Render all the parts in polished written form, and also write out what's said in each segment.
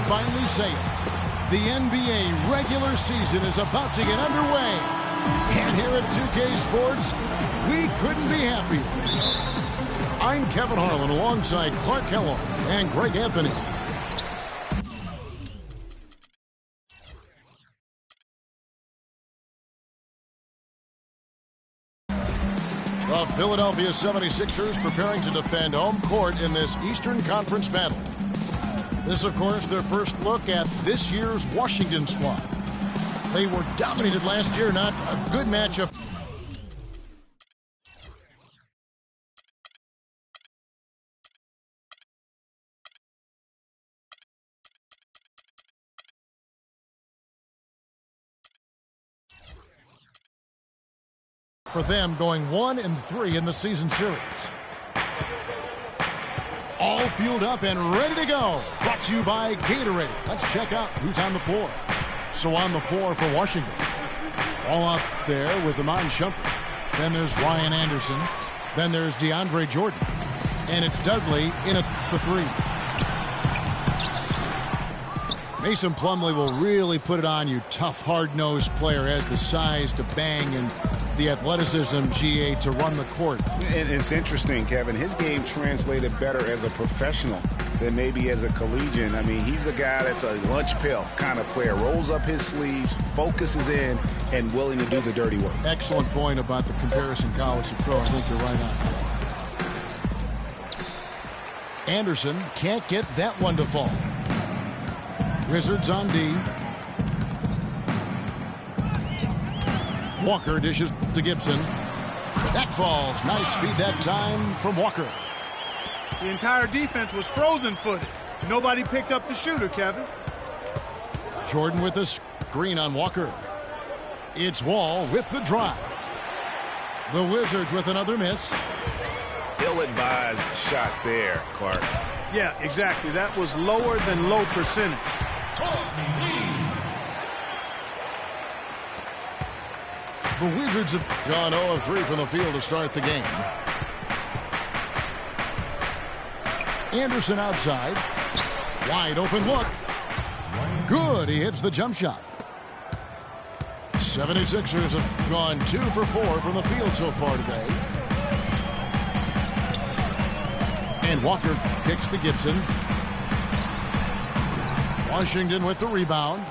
finally say it. The NBA regular season is about to get underway. And here at 2K Sports, we couldn't be happier. I'm Kevin Harlan alongside Clark Kellogg and Greg Anthony. The Philadelphia 76ers preparing to defend home court in this Eastern Conference battle. This, of course, their first look at this year's Washington squad. They were dominated last year, not a good matchup. For them going 1-3 in the season series. All fueled up and ready to go. Brought to you by Gatorade. Let's check out who's on the floor. So on the floor for Washington. All out there with Iman Shumpert. Then there's Ryan Anderson. Then there's DeAndre Jordan. And it's Dudley in at the three. Mason Plumlee will really put it on you. Tough, hard-nosed player. Has the size to bang and the athleticism, GA, to run the court. And it's interesting, Kevin. His game translated better as a professional than maybe as a collegiate. I mean, he's a guy that's a lunch pail kind of player. Rolls up his sleeves, focuses in, and willing to do the dirty work. Excellent point about the comparison college to pro. I think you're right on. Anderson can't get that one to fall. Wizards on D. Walker dishes to Gibson. That falls. Nice feed that time from Walker. The entire defense was frozen-footed. Nobody picked up the shooter, Kevin. Jordan with the screen on Walker. It's Wall with the drive. The Wizards with another miss. Ill-advised shot there, Clark. Yeah, exactly. That was lower than low percentage. The Wizards have gone 0-3 from the field to start the game. Anderson outside. Wide open look. Good. He hits the jump shot. 76ers have gone 2 for 4 from the field so far today. And Walker kicks to Gibson. Washington with the rebound.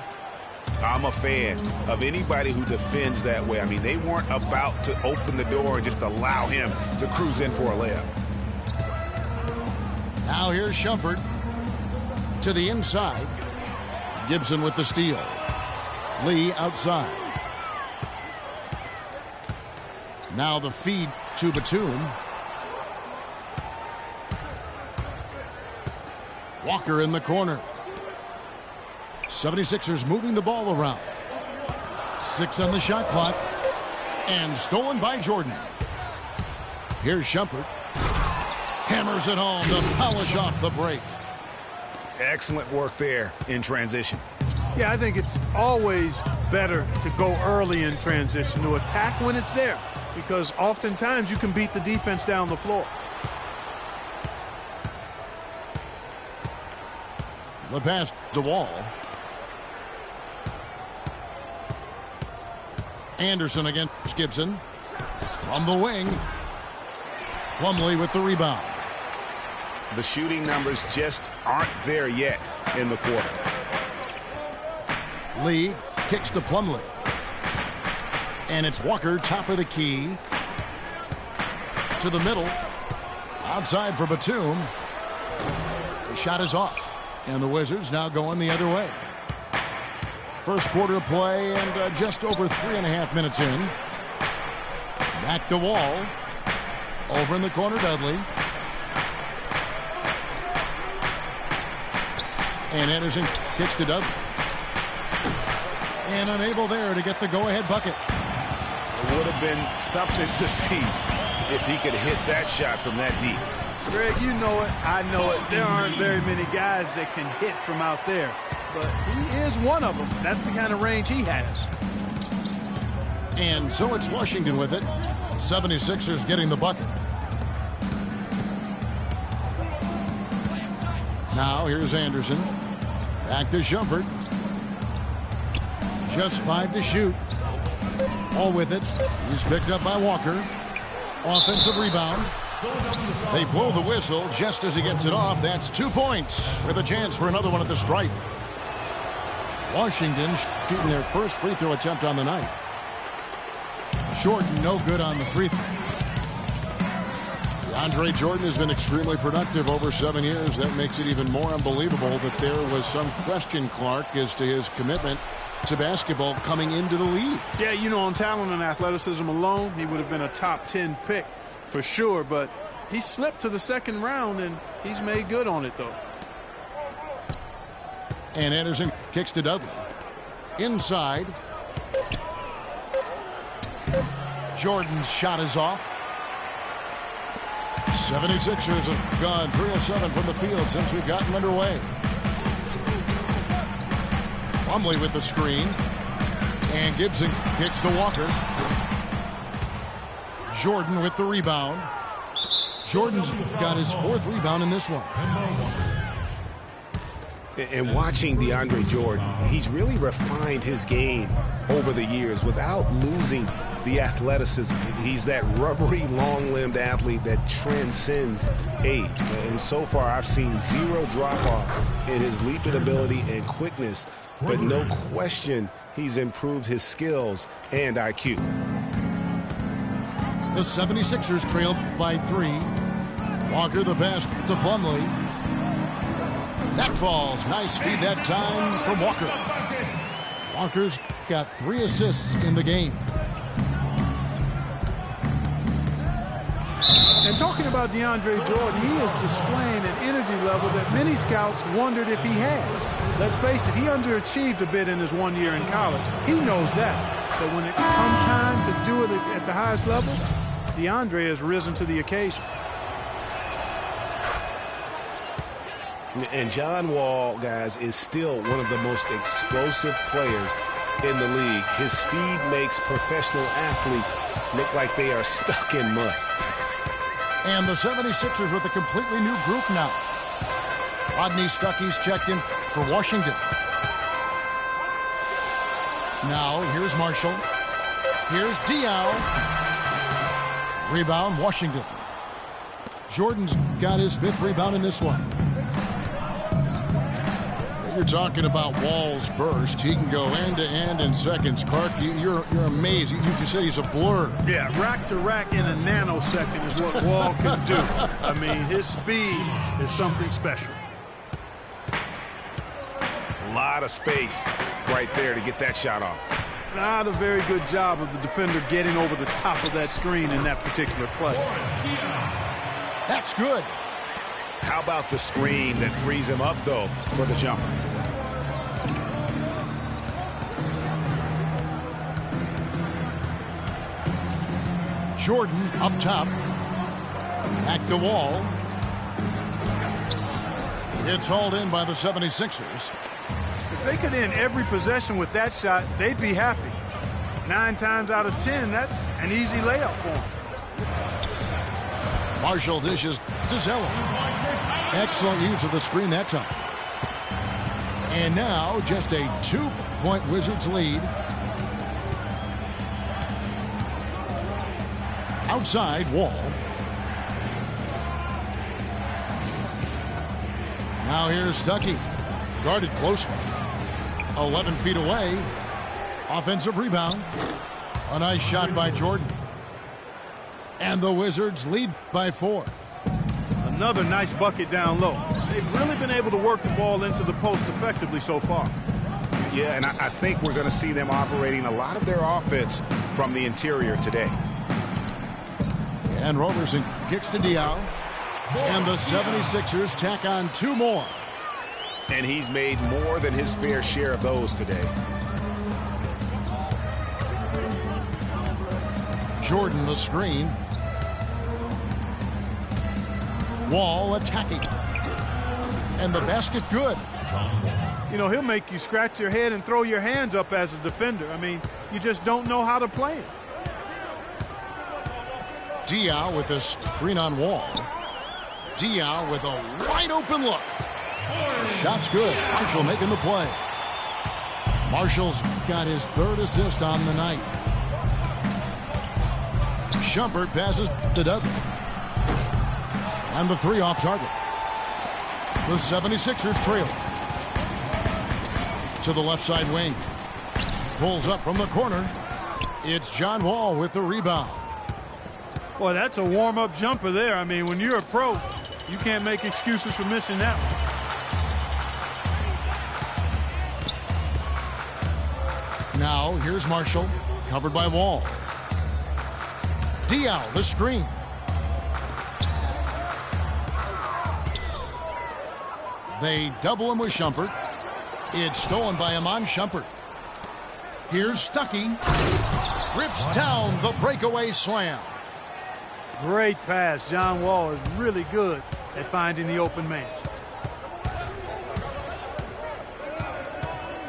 I'm a fan of anybody who defends that way. I mean, they weren't about to open the door and just allow him to cruise in for a layup. Now here's Shumpert to the inside. Gibson with the steal. Lee outside. Now the feed to Batum. Walker in the corner. 76ers moving the ball around. 6 on the shot clock. And stolen by Jordan. Here's Shumpert. Hammers it home to polish off the break. Excellent work there in transition. Yeah, I think it's always better to go early in transition, to attack when it's there, because oftentimes you can beat the defense down the floor. The pass to Wall. Anderson against Gibson. From the wing. Plumlee with the rebound. The shooting numbers just aren't there yet in the quarter. Lee kicks to Plumlee. And it's Walker, top of the key. To the middle. Outside for Batum. The shot is off. And the Wizards now going the other way. First quarter play and just over 3.5 minutes in. Back to Wall. Over in the corner, Dudley. And Anderson kicks to Dudley. And unable there to get the go-ahead bucket. It would have been something to see if he could hit that shot from that deep. Greg, you know it, I know it. There aren't very many guys that can hit from out there. But he is one of them. That's the kind of range he has. And so it's Washington with it. 76ers getting the bucket. Now here's Anderson. Back to Shumpert. Just 5 to shoot. All with it. He's picked up by Walker. Offensive rebound. They blow the whistle just as he gets it off. That's 2 points with a chance for another one at the stripe. Washington shooting their first free throw attempt on the night. Jordan no good on the free throw. DeAndre Jordan has been extremely productive over 7 years. That makes it even more unbelievable that there was some question, Clark, as to his commitment to basketball coming into the league. Yeah, you know, on talent and athleticism alone, he would have been a top 10 pick for sure, but he slipped to the second round, and he's made good on it, though. And Anderson kicks to Dudley. Inside. Jordan's shot is off. 76ers have gone 3 of 7 from the field since we've gotten underway. Plumlee with the screen. And Gibson kicks to Walker. Jordan with the rebound. Jordan's got his 4th rebound in this one. And watching DeAndre Jordan, he's really refined his game over the years without losing the athleticism. He's that rubbery, long-limbed athlete that transcends age. And so far, I've seen 0 drop-off in his leaping ability and quickness, but no question he's improved his skills and IQ. The 76ers trailed by 3. Walker the pass to Plumlee. That falls. Nice feed that time from Walker. Walker's got 3 assists in the game. And talking about DeAndre Jordan, he is displaying an energy level that many scouts wondered if he had. Let's face it, he underachieved a bit in his 1 year in college. He knows that. But when it's come time to do it at the highest level, DeAndre has risen to the occasion. And John Wall, guys, is still one of the most explosive players in the league. His speed makes professional athletes look like they are stuck in mud. And the 76ers with a completely new group now. Rodney Stuckey's checked in for Washington. Now, here's Marshall. Here's Diaw. Rebound, Washington. Jordan's got his 5th rebound in this one. You're talking about Wall's burst. He can go end-to-end in seconds. Clark, you're amazed. You just said he's a blur. Yeah, rack to rack in a nanosecond is what Wall can do. I mean, his speed is something special. A lot of space right there to get that shot off. Not a very good job of the defender getting over the top of that screen in that particular play. That's good. How about the screen that frees him up, though, for the jumper? Jordan up top. Back to Wall. It's hauled in by the 76ers. If they could end every possession with that shot, they'd be happy. 9 times out of 10, that's an easy layup for them. Marshall dishes to Zeller. Excellent use of the screen that time. And now just a 2-point Wizards lead. Outside, Wall. Now here's Stuckey. Guarded closely. 11 feet away. Offensive rebound. A nice shot by Jordan. And the Wizards lead by 4. Another nice bucket down low. They've really been able to work the ball into the post effectively so far. Yeah, and I think we're going to see them operating a lot of their offense from the interior today. And Roberson kicks to Diaw. And the 76ers tack on 2 more. And he's made more than his fair share of those today. Jordan the screen. Wall attacking. And the basket good. You know, he'll make you scratch your head and throw your hands up as a defender. I mean, you just don't know how to play him. Diaw with a screen on Wall. Diaw with a wide open look. Shot's good. Marshall making the play. Marshall's got his 3rd assist on the night. Shumpert passes to Dudley. And the 3 off target. The 76ers trail. To the left side wing. Pulls up from the corner. It's John Wall with the rebound. Boy, that's a warm-up jumper there. I mean, when you're a pro, you can't make excuses for missing that one. Now, here's Marshall, covered by Wall. Diaw, the screen. They double him with Shumpert. It's stolen by Iman Shumpert. Here's Stuckey. Rips down the breakaway slam. Great pass. John Wall is really good at finding the open man.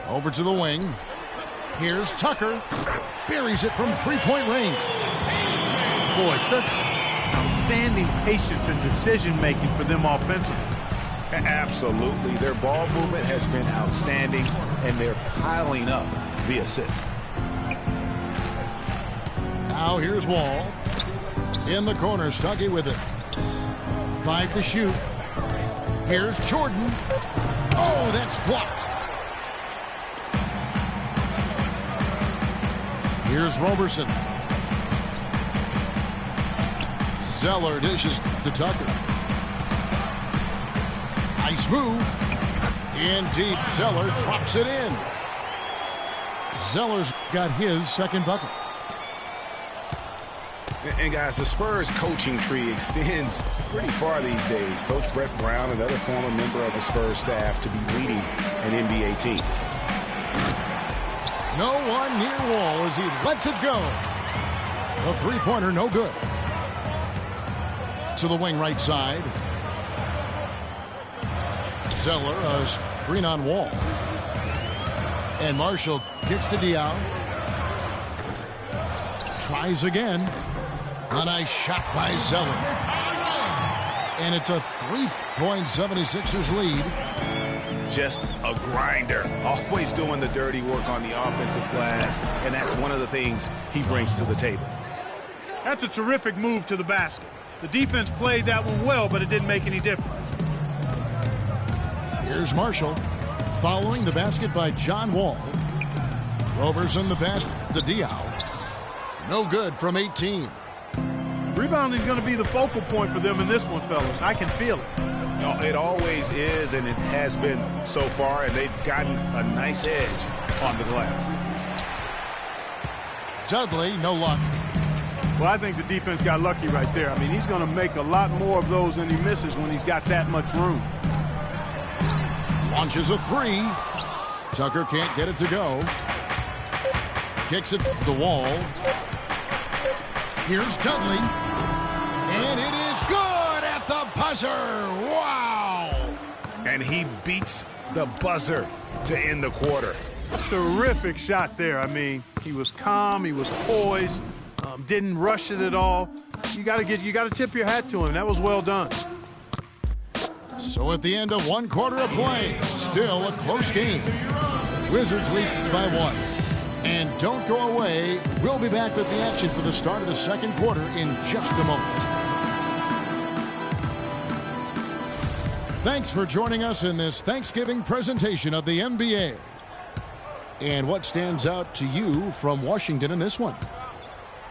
Over to the wing. Here's Tucker. Buries it from 3-point range. Boy, such outstanding patience and decision-making for them offensively. Absolutely. Their ball movement has been outstanding, and they're piling up the assists. Now here's Wall. In the corner, Stuckey with it. 5 to shoot. Here's Jordan. Oh, that's blocked. Here's Roberson. Zeller dishes to Tucker. Nice move. In deep, Zeller drops it in. Zeller's got his 2nd bucket. And guys, the Spurs coaching tree extends pretty far these days. Coach Brett Brown, another former member of the Spurs staff, to be leading an NBA team. No one near Wall as he lets it go. The 3-pointer, no good. To the wing right side. Zeller, a screen on Wall. And Marshall kicks to Diaw. Tries again. A nice shot by Zeller. And it's a 3-point 76ers lead. Just a grinder. Always doing the dirty work on the offensive glass. And that's one of the things he brings to the table. That's a terrific move to the basket. The defense played that one well, but it didn't make any difference. Here's Marshall. Following the basket by John Wall. Roberson the pass to Diaw. No good from 18. Rebounding is going to be the focal point for them in this one, fellas. I can feel it. You know, it always is, and it has been so far, and they've gotten a nice edge on the glass. Dudley, no luck. Well, I think the defense got lucky right there. I mean, he's going to make a lot more of those than he misses when he's got that much room. Launches a 3. Tucker can't get it to go. Kicks it to the Wall. Here's Dudley. And it is good at the buzzer. Wow. And he beats the buzzer to end the quarter. Terrific shot there. I mean, he was calm. He was poised. Didn't rush it at all. You got to tip your hat to him. That was well done. So at the end of 1 quarter of play, still a close game. Wizards lead by 1. And don't go away. We'll be back with the action for the start of the 2nd quarter in just a moment. Thanks for joining us in this Thanksgiving presentation of the NBA. And what stands out to you from Washington in this one?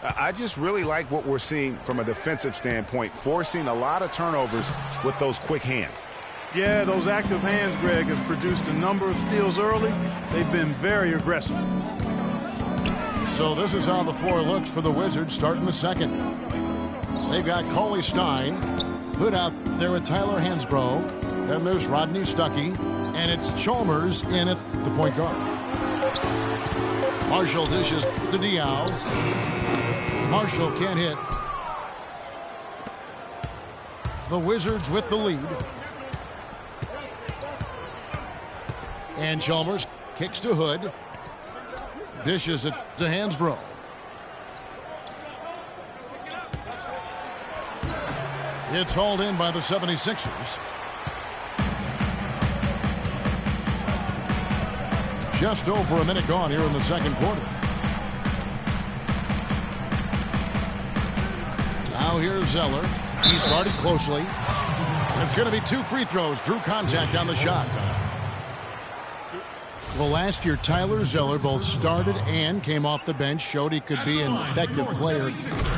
I just really like what we're seeing from a defensive standpoint, forcing a lot of turnovers with those quick hands. Yeah, those active hands, Greg, have produced a number of steals early. They've been very aggressive. So this is how the floor looks for the Wizards starting the 2nd. They've got Cauley Stein, Hood out there with Tyler Hansbrough. Then there's Rodney Stuckey, and it's Chalmers in at the point guard. Marshall dishes to Diaw. Marshall can't hit. The Wizards with the lead. And Chalmers kicks to Hood. Dishes it to Hansbrough. It's hauled in by the 76ers. Just over a minute gone here in the second quarter. Now here's Zeller. He started closely. It's going to be 2 free throws. Drew contact on the shot. Well, last year, Tyler Zeller both started and came off the bench, showed he could be an effective player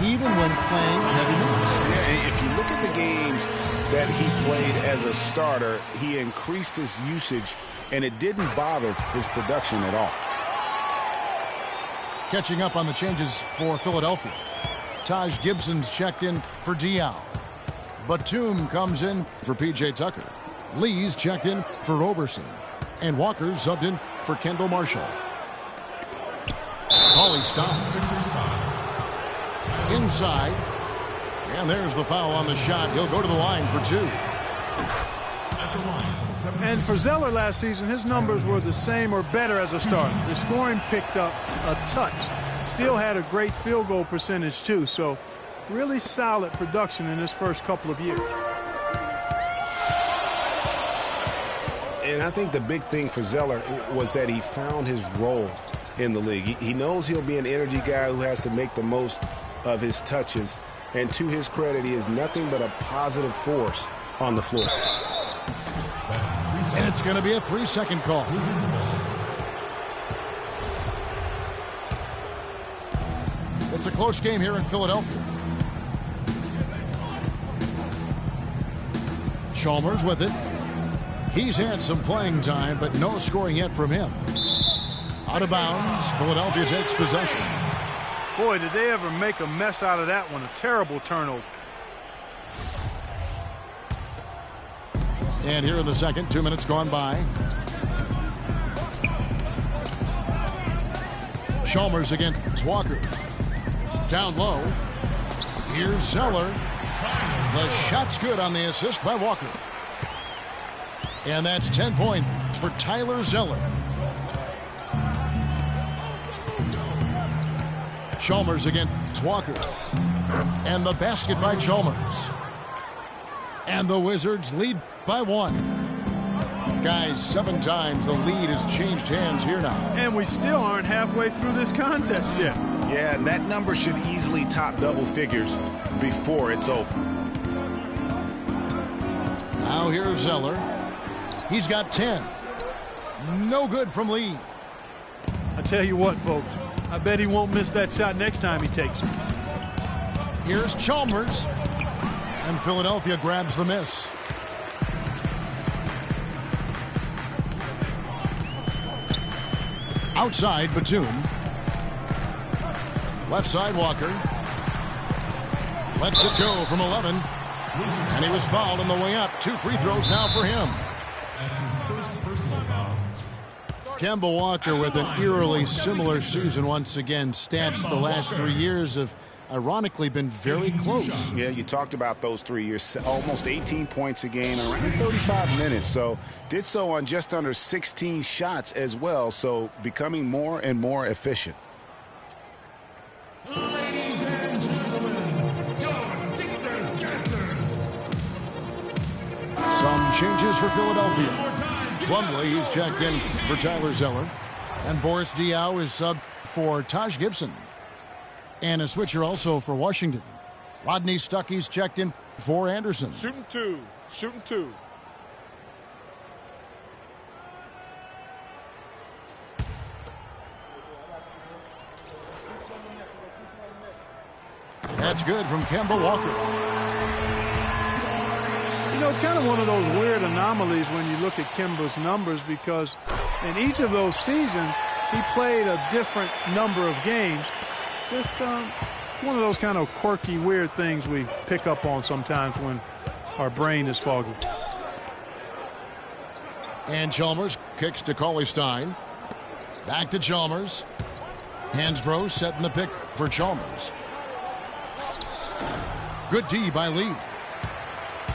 even when playing heavy minutes. Yeah, if you look at the games that he played as a starter, he increased his usage, and it didn't bother his production at all. Catching up on the changes for Philadelphia. Taj Gibson's checked in for Diaw. Batum comes in for P.J. Tucker. Lee's checked in for Roberson. And Walker subbed in for Kendall Marshall. Cauley-Stein. Inside. And there's the foul on the shot. He'll go to the line for 2. And for Zeller last season, his numbers were the same or better as a starter. The scoring picked up a touch. Still had a great field goal percentage, too. So really solid production in his first couple of years. And I think the big thing for Zeller was that he found his role in the league. He knows he'll be an energy guy who has to make the most of his touches. And to his credit, he is nothing but a positive force on the floor. And it's going to be a 3-second call. It's a close game here in Philadelphia. Chalmers with it. He's had some playing time, but no scoring yet from him. Out of bounds, Philadelphia takes possession. Boy, did they ever make a mess out of that one. A terrible turnover. And here in the second, 2 minutes gone by. Chalmers against Walker. Down low. Here's Zeller. The shot's good on the assist by Walker. And that's 10 points for Tyler Zeller. Chalmers against Walker. And the basket by Chalmers. And the Wizards lead by 1. Guys, 7 times the lead has changed hands here now. And we still aren't halfway through this contest yet. Yeah, and that number should easily top double figures before it's over. Now here's Zeller. He's got 10. No good from Lee. I tell you what, folks. I bet he won't miss that shot next time he takes it. Here's Chalmers. And Philadelphia grabs the miss. Outside, Batum. Left side, Walker. Lets it go from 11. And he was fouled on the way up. 2 free throws now for him. That's his first personal foul. Kemba Walker with an eerily similar season once again. Stats the last 3 years have ironically been very close. Yeah, you talked about those 3 years. Almost 18 points a game, around 35 minutes. So did so on just under 16 shots as well. So becoming more and more efficient. Ladies and gentlemen, your Sixers dancers. Some changes for Philadelphia. Plumlee, he's checked in for Tyler Zeller. And Boris Diaw is sub for Taj Gibson. And a switcher also for Washington. Rodney Stuckey's checked in for Anderson. Shooting 2. Shooting 2. That's good from Kemba Walker. You know, it's kind of one of those weird anomalies when you look at Kemba's numbers, because in each of those seasons, he played a different number of games. Just one of those kind of quirky, weird things we pick up on sometimes when our brain is foggy. And Chalmers kicks to Cauley-Stein. Back to Chalmers. Hansbrough setting the pick for Chalmers. Good D by Lee.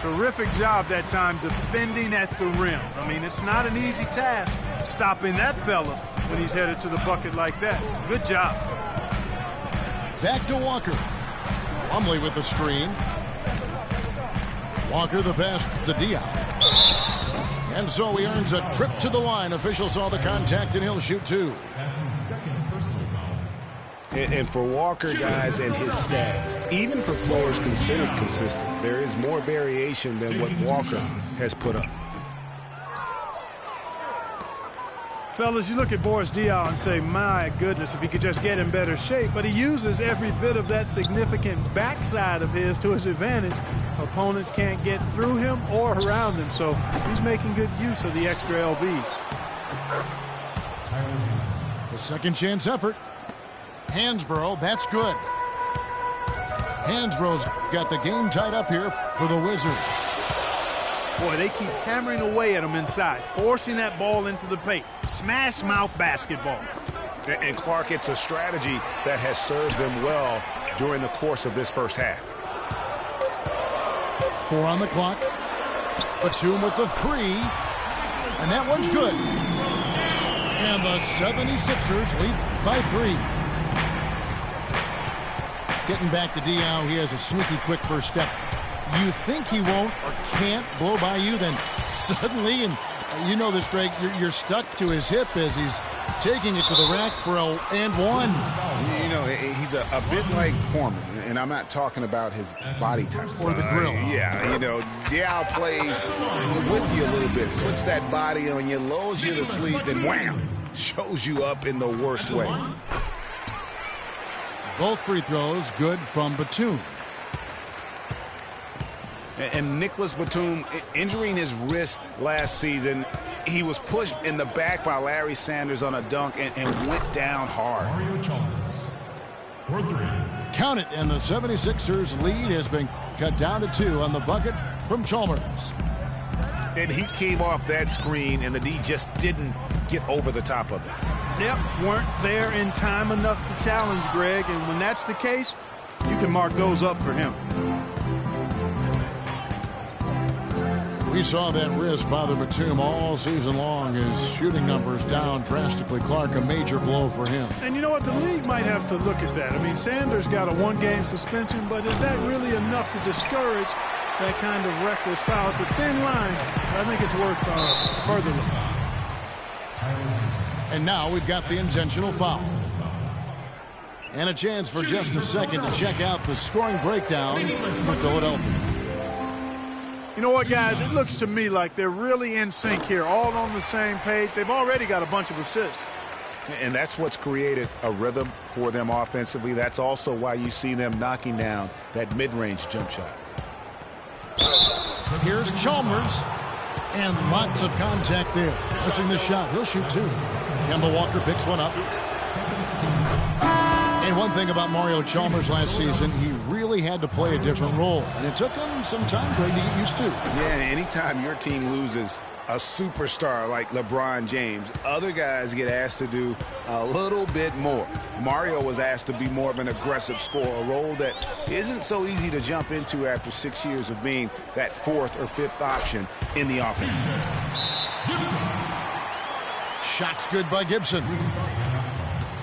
Terrific job that time defending at the rim. I mean, it's not an easy task stopping that fella when he's headed to the bucket like that. Good job. Back to Walker. Plumlee with the screen. Walker the pass to Diaw. And so he earns a trip to the line. Official saw the contact, and he'll shoot 2. That's his second personal foul. And for Walker, guys, and his stats, even for players considered consistent, there is more variation than what Walker has put up. Fellas, you look at Boris Diaw and say, my goodness, if he could just get in better shape. But he uses every bit of that significant backside of his to his advantage. Opponents can't get through him or around him, so he's making good use of the extra LBs. The second chance effort. Hansbrough, that's good. Hansbrough's got the game tied up here for the Wizards. Boy, they keep hammering away at him inside, forcing that ball into the paint. Smash mouth basketball. And Clark, it's a strategy that has served them well during the course of this first half. 4 on the clock. Batum with the 3. And that one's good. And the 76ers lead by 3. Getting back to Diaw, he has a sneaky quick first step. You think he won't or can't blow by you, then suddenly, and you know this, Greg, you're stuck to his hip as he's taking it to the rack for a and one. You know, he's a bit like Foreman, and I'm not talking about his body type. Or the grill. Yeah, you know, Diaw plays with you a little bit, puts that body on you, lulls you to sleep, then wham, shows you up in the worst way. Both free throws good from Batum. And Nicholas Batum injuring his wrist last season, he was pushed in the back by Larry Sanders on a dunk and went down hard. Mario Chalmers for 3. Count it, and the 76ers lead has been cut down to 2 on the bucket from Chalmers. And he came off that screen, and the D just didn't get over the top of it. Yep, weren't there in time enough to challenge Greg, and when that's the case, you can mark those up for him. We saw that wrist bother Batum all season long. His shooting numbers down drastically. Clark, a major blow for him. And you know what? The league might have to look at that. I mean, Sanders got a 1-game suspension, but is that really enough to discourage that kind of reckless foul? It's a thin line, but I think it's worth further look. And now we've got the intentional foul. And a chance for just a second to check out the scoring breakdown for Philadelphia. You know what, guys? It looks to me like they're really in sync here, all on the same page. They've already got a bunch of assists. And that's what's created a rhythm for them offensively. That's also why you see them knocking down that mid-range jump shot. Here's Chalmers. And lots of contact there. Missing the shot. He'll shoot 2. Kemba Walker picks one up. And one thing about Mario Chalmers last season, he really had to play a different role. And it took him some time to get used to. Yeah, anytime your team loses a superstar like LeBron James, other guys get asked to do a little bit more. Mario was asked to be more of an aggressive scorer, a role that isn't so easy to jump into after 6 years of being that 4th or 5th option in the offense. Shots good by Gibson.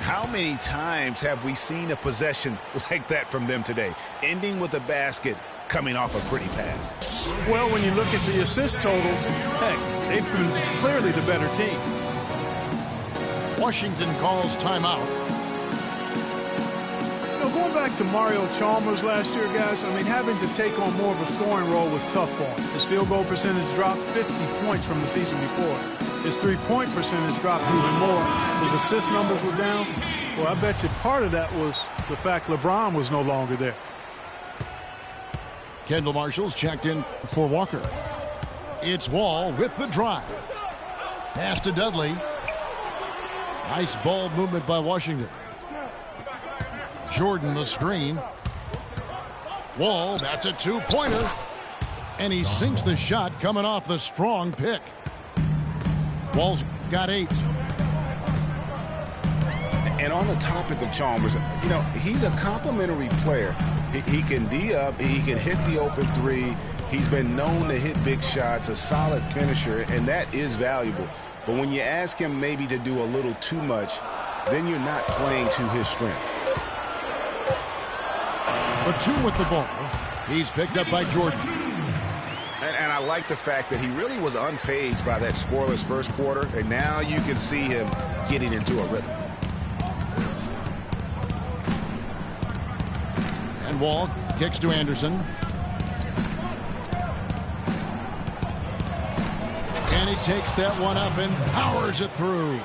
How many times have we seen a possession like that from them today, ending with a basket coming off a pretty pass? Well, when you look at the assist totals, heck, they've been clearly the better team. Washington calls timeout. You know, going back to Mario Chalmers last year, guys, I mean, having to take on more of a scoring role was tough for him. His field goal percentage dropped 50 points from the season before. His three-point percentage dropped even more. His assist numbers were down. Well, I bet you part of that was the fact LeBron was no longer there. Kendall Marshall's checked in for Walker. It's Wall with the drive. Pass to Dudley. Nice ball movement by Washington. Jordan the screen. Wall, that's a 2-pointer. And he sinks the shot coming off the strong pick. Wall's got 8. And on the topic of Chalmers, you know, he's a complimentary player. He can D up, he can hit the open 3. He's been known to hit big shots, a solid finisher, and that is valuable. But when you ask him maybe to do a little too much, then you're not playing to his strength. Batum with the ball. He's picked up by Jordan. And I like the fact that he really was unfazed by that scoreless first quarter, and now you can see him getting into a rhythm. And Wall kicks to Anderson. And he takes that one up and powers it through.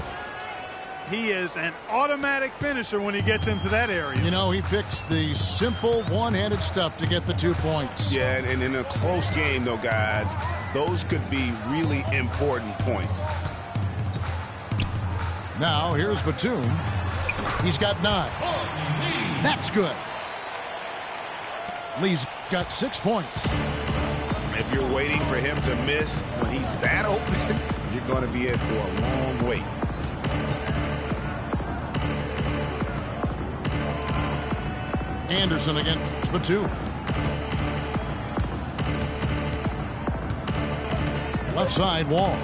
He is an automatic finisher when he gets into that area. You know, he picks the simple one-handed stuff to get the 2 points. Yeah, and in a close game, though, guys, those could be really important points. Now, here's Batum. He's got 9. That's good. Lee's got 6 points. If you're waiting for him to miss when he's that open, you're going to be in for a long wait. Anderson against Batum. Left side, Wall.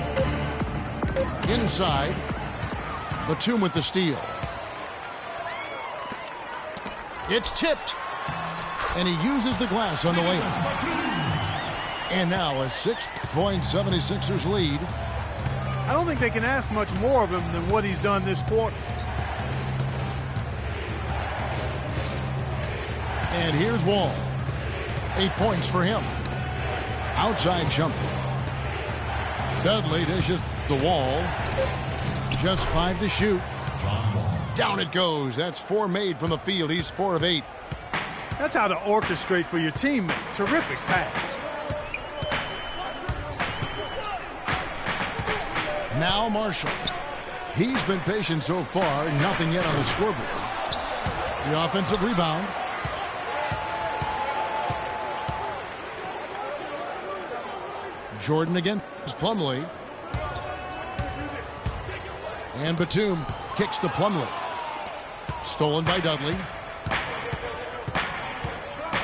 Inside, Batum with the steal. It's tipped. And he uses the glass on the layup. And now a 6-point 76ers lead. I don't think they can ask much more of him than what he's done this quarter. And here's Wall. 8 points for him. Outside jumper. Dudley dishes the Wall. Just 5 to shoot. Down it goes. That's 4 made from the field. He's 4 of 8. That's how to orchestrate for your teammate. Terrific pass. Now Marshall. He's been patient so far. Nothing yet on the scoreboard. The offensive rebound. Jordan against Plumlee. And Batum kicks to Plumlee. Stolen by Dudley.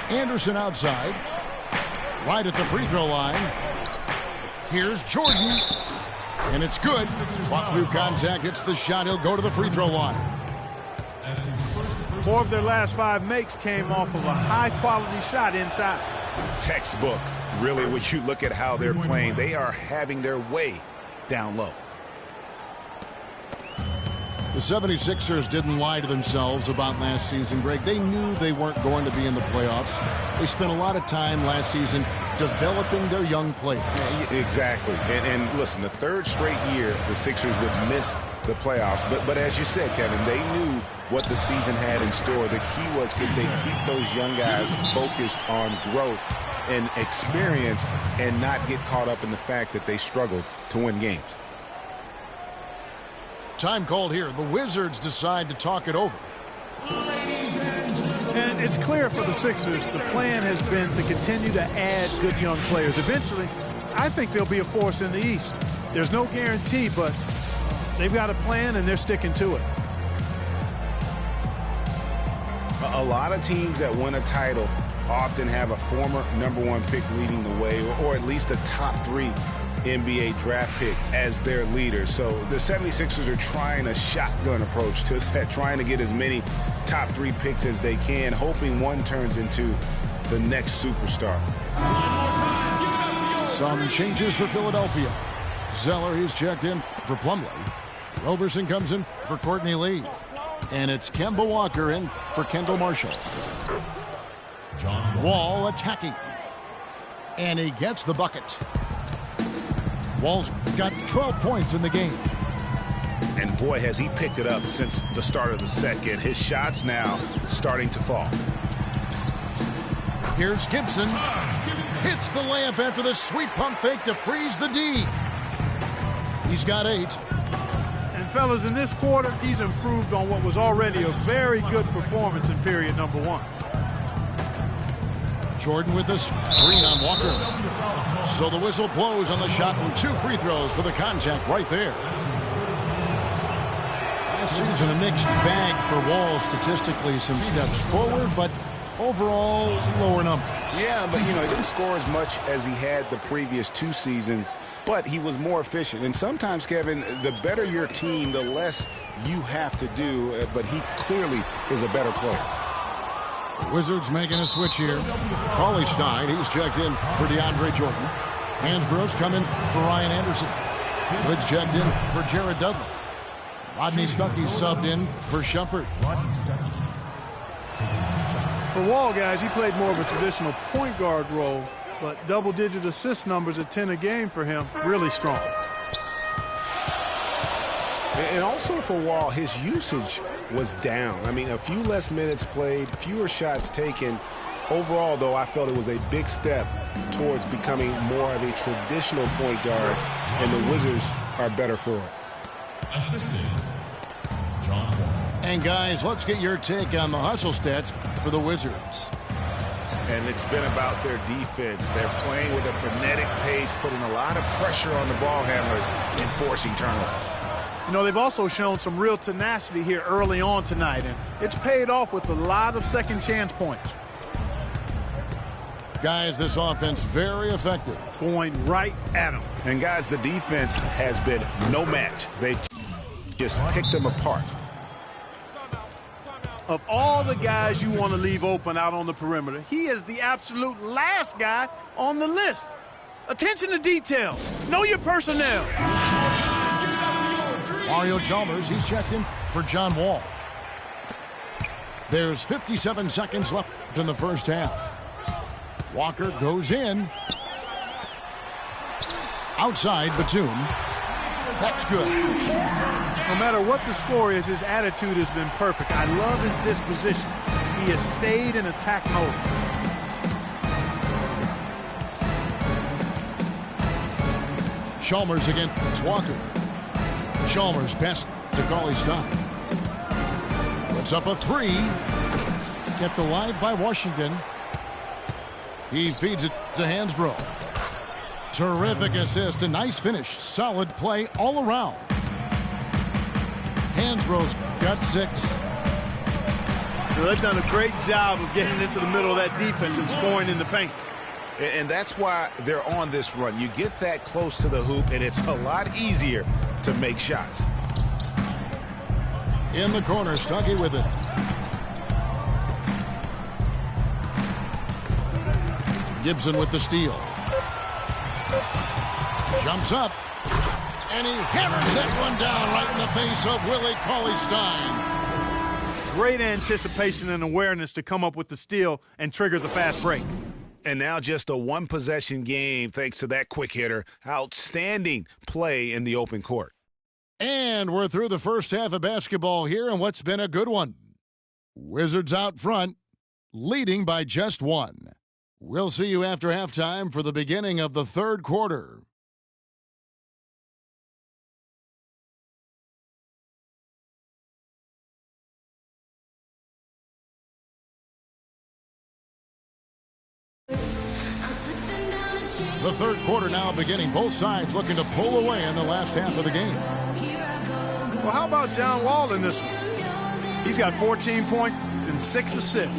Anderson outside. Right at the free throw line. Here's Jordan. And it's good. Fought through contact. Hits the shot. He'll go to the free throw line. 4 of their last 5 makes came off of a high-quality shot inside. Textbook. Really, when you look at how they're playing, they are having their way down low. The 76ers didn't lie to themselves about last season, Greg. They knew they weren't going to be in the playoffs. They spent a lot of time last season developing their young players. Yeah, exactly. And listen, the 3rd straight year the Sixers would miss the playoffs. But as you said, Kevin, they knew what the season had in store. The key was, could they keep those young guys focused on growth and experience and not get caught up in the fact that they struggled to win games. Time called here. The Wizards decide to talk it over. And it's clear for the Sixers the plan has been to continue to add good young players. Eventually, I think they'll be a force in the East. There's no guarantee, but they've got a plan and they're sticking to it. A lot of teams that win a title often have a former #1 pick leading the way, or at least a top 3 NBA draft pick as their leader. So the 76ers are trying a shotgun approach to that, trying to get as many top 3 picks as they can, hoping one turns into the next superstar. Some changes for Philadelphia. Zeller, he's checked in for Plumlee. Roberson comes in for Courtney Lee. And it's Kemba Walker in for Kendall Marshall. Wall attacking. And he gets the bucket. Wall's got 12 points in the game. And boy, has he picked it up since the start of the second. His shots now starting to fall. Here's Gibson. Hits the layup after the sweet pump fake to freeze the D. He's got 8. And fellas, in this quarter, he's improved on what was already a very good performance in period number 1. Jordan with the screen on Walker. So the whistle blows on the shot and 2 free throws for the contact right there. Last season, a mixed bag for Wall statistically. Some steps forward, but overall, lower numbers. Yeah, but, you know, he didn't score as much as he had the previous 2 seasons, but he was more efficient. And sometimes, Kevin, the better your team, the less you have to do, but he clearly is a better player. The Wizards making a switch here. Cauley Stein, he's checked in for DeAndre Jordan. Hansborough's coming for Ryan Anderson. Good checked in for Jared Dudley. Rodney Stuckey subbed in for Shumpert. For Wall, guys, he played more of a traditional point guard role, but double-digit assist numbers at 10 a game for him, really strong. And also for Wall, his usage was down. I mean, a few less minutes played, fewer shots taken. Overall, though, I felt it was a big step towards becoming more of a traditional point guard, and the Wizards are better for it. Assistant, John Wall. And guys, let's get your take on the hustle stats for the Wizards. And it's been about their defense. They're playing with a frenetic pace, putting a lot of pressure on the ball handlers and forcing turnovers. You know, they've also shown some real tenacity here early on tonight, and it's paid off with a lot of second chance points. Guys, this offense very effective. Going right at them. And guys, the defense has been no match. They've just picked them apart. Of all the guys you want to leave open out on the perimeter, he is the absolute last guy on the list. Attention to detail. Know your personnel. Mario Chalmers, he's checked in for John Wall. There's 57 seconds left in the first half. Walker goes in. Outside, Batum. That's good. No matter what the score is, his attitude has been perfect. I love his disposition. He has stayed in attack mode. Chalmers against Walker. Chalmers best to Cauley-Stein. Puts up a three. Kept alive by Washington. He feeds it to Hansbrough. Terrific assist, a nice finish. Solid play all around. Hansbrough's got 6. Well, they've done a great job of getting into the middle of that defense and scoring in the paint. And that's why they're on this run. You get that close to the hoop, and it's a lot easier to make shots. In the corner, Stuckey with it. Gibson with the steal. Jumps up. And he hammers that one down right in the face of Willie Cauley-Stein. Great anticipation and awareness to come up with the steal and trigger the fast break. And now just a one-possession game thanks to that quick hitter. Outstanding play in the open court. And we're through the first half of basketball here, and what's been a good one. Wizards out front, leading by just 1. We'll see you after halftime for the beginning of the third quarter. The third quarter now beginning. Both sides looking to pull away in the last half of the game. Well, how about John Wall in this one? He's got 14 points and 6 assists.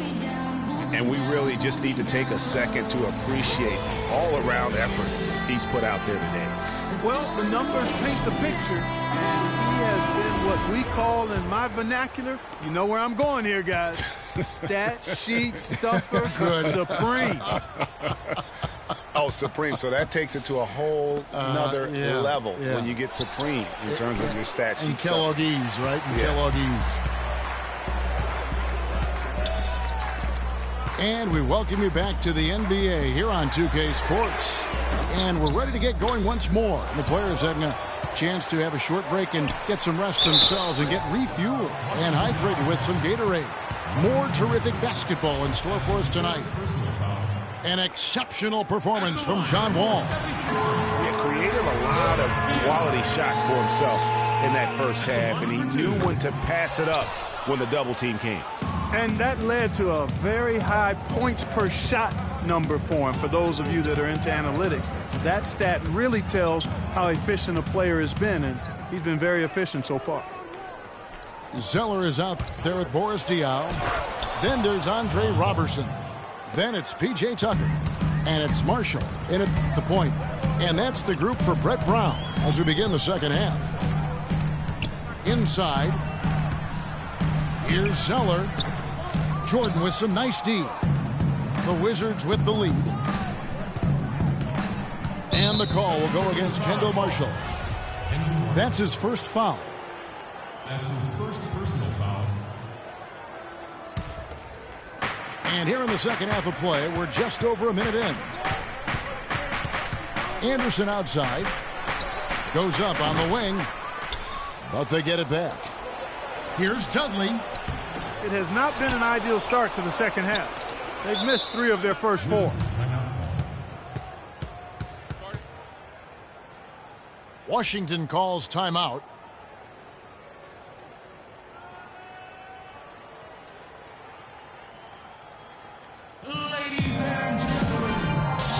And we really just need to take a second to appreciate all-around effort he's put out there today. Well, the numbers paint the picture, and he has been what we call in my vernacular, you know where I'm going here, guys, stat sheet stuffer supreme. Oh, supreme. So that takes it to a whole another level when you get supreme in terms of your stat sheet. And Kellogg's, right? And yes. Kellogg's. And we welcome you back to the NBA here on 2K Sports. And we're ready to get going once more. And the players having a chance to have a short break and get some rest themselves and get refueled and hydrated with some Gatorade. More terrific basketball in store for us tonight. An exceptional performance from John Wall. He created a lot of quality shots for himself in that first half, and he knew when to pass it up when the double team came. And that led to a very high points per shot number for him. For those of you that are into analytics, that stat really tells how efficient a player has been, and he's been very efficient so far. Zeller is out there with Boris Diaw. Then there's Andre Robertson. Then it's P.J. Tucker. And it's Marshall in at the point. And that's the group for Brett Brown as we begin the second half. Inside, here's Zeller. Jordan with some nice D. The Wizards with the lead. And the call will go against Kendall Marshall. That's his first foul. That's his first personal foul. And here in the second half of play, we're just over a minute in. Anderson outside. Goes up on the wing. But they get it back. Here's Dudley. It has not been an ideal start to the second half. They've missed 3 of their first 4. Washington calls timeout.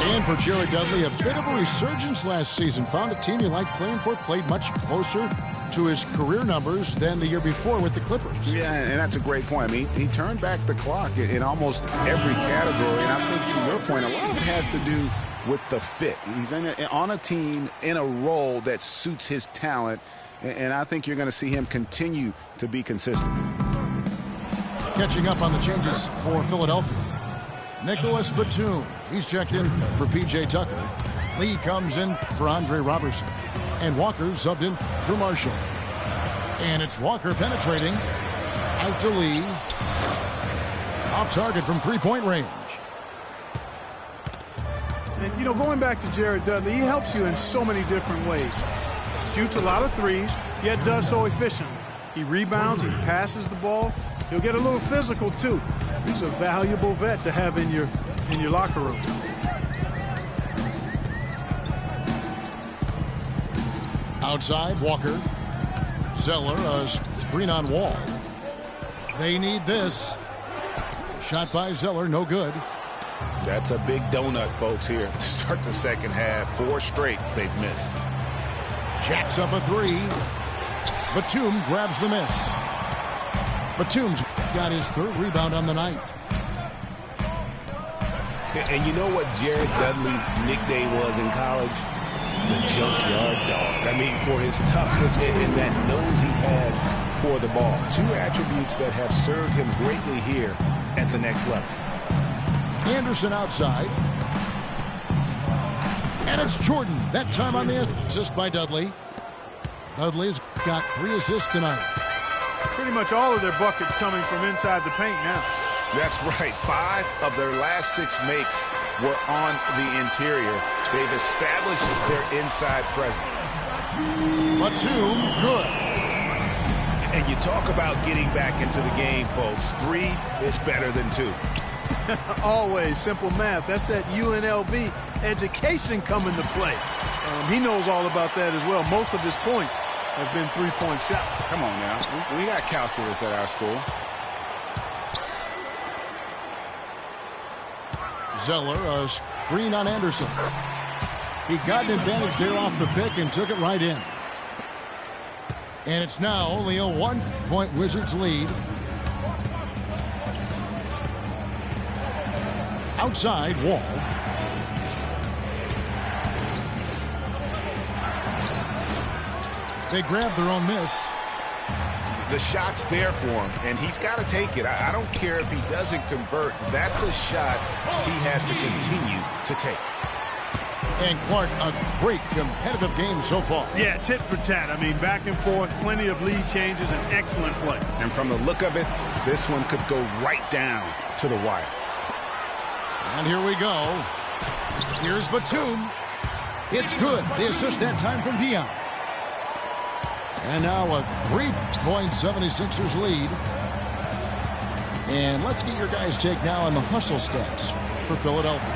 And for Jared Dudley, a bit of a resurgence last season. Found a team he liked playing for, played much closer to his career numbers than the year before with the Clippers. Yeah, and that's a great point. I mean, he turned back the clock in almost every category. And I think, to your point, a lot of it has to do with the fit. He's on a team in a role that suits his talent. And I think you're going to see him continue to be consistent. Catching up on the changes for Philadelphia. Nicholas Batum. He's checked in for P.J. Tucker. Lee comes in for Andre Robertson. And Walker subbed in for Marshall. And it's Walker penetrating. Out to Lee. Off target from three-point range. And, you know, going back to Jared Dudley, he helps you in so many different ways. Shoots a lot of threes, yet does so efficiently. He rebounds, he passes the ball. He'll get a little physical, too. He's a valuable vet to have in your locker room. Outside, Walker. Zeller, a screen on Wall. They need this. Shot by Zeller, no good. That's a big donut, folks, here to start the second half. 4 straight they've missed. Jacks up a 3. Batum grabs the miss. Batum's got his 3rd rebound on the night. And you know what Jared Dudley's nickname was in college? The junkyard dog. I mean, for his toughness and that nose he has for the ball. 2 attributes that have served him greatly here at the next level. Anderson outside. And it's Jordan. That time on the assist by Dudley. Dudley's got 3 assists tonight. Pretty much all of their buckets coming from inside the paint now. That's right. 5 of their last 6 makes were on the interior. They've established their inside presence. Batum, good. And you talk about getting back into the game, folks. 3 is better than 2. Always simple math. That's that UNLV education coming to play. He knows all about that as well. Most of his points have been 3-point shots. Come on now. We got calculus at our school. Zeller, a screen on Anderson. He got an advantage there off the pick and took it right in. And it's now only a 1-point Wizards lead. Outside, Wall. They grab their own miss. The shot's there for him, and he's got to take it. I don't care if he doesn't convert. That's a shot he has to continue to take. And Clark, a great competitive game so far. Yeah, tit for tat. I mean, back and forth, plenty of lead changes, and excellent play. And from the look of it, this one could go right down to the wire. And here we go. Here's Batum. It's good. The assist that time from Dion. And now a 3-point 76ers lead. And let's get your guys' take now on the hustle stats for Philadelphia.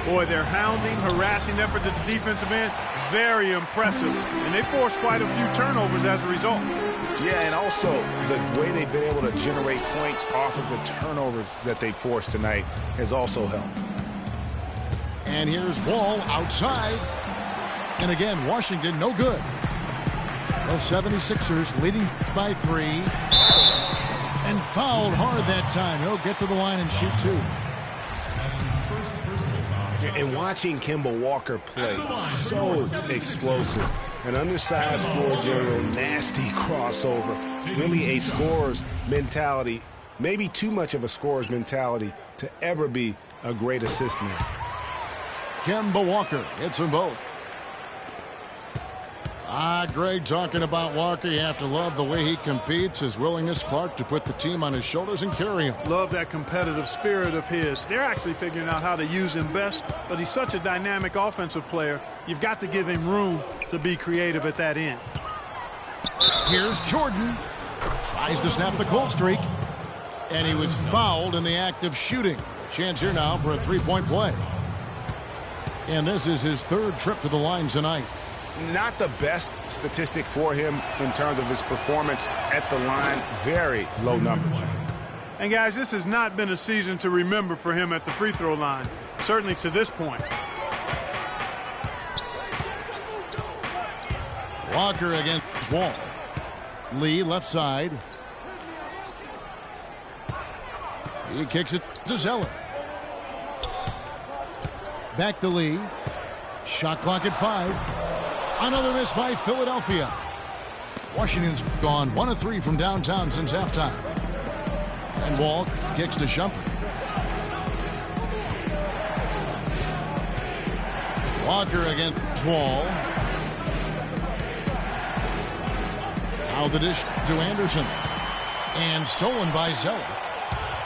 Boy, their hounding, harassing effort at the defensive end, very impressive. And they forced quite a few turnovers as a result. Yeah, and also the way they've been able to generate points off of the turnovers that they forced tonight has also helped. And here's Wall outside. And again, Washington no good. The 76ers leading by 3. And fouled hard that time. He'll get to the line and shoot 2. And watching Kemba Walker play, so explosive. An undersized floor general, nasty crossover. Really a scorer's mentality. Maybe too much of a scorer's mentality to ever be a great assist man. Kemba Walker hits them both. Greg, talking about Walker, you have to love the way he competes, his willingness, Clark, to put the team on his shoulders and carry him. Love that competitive spirit of his. They're actually figuring out how to use him best, but he's such a dynamic offensive player. You've got to give him room to be creative at that end. Here's Jordan. Tries to snap the cold streak. And he was fouled in the act of shooting. A chance here now for a three-point play. And this is his third trip to the line tonight. Not the best statistic for him in terms of his performance at the line. Very low numbers. And guys, this has not been a season to remember for him at the free throw line. Certainly to this point. Walker against Wall. Lee left side. He kicks it to Zeller. Back to Lee. Shot clock at 5. Another miss by Philadelphia. Washington's gone 1 of 3 from downtown since halftime. And Wall kicks to Shumpert. Walker against Wall. Now the dish to Anderson. And stolen by Zeller.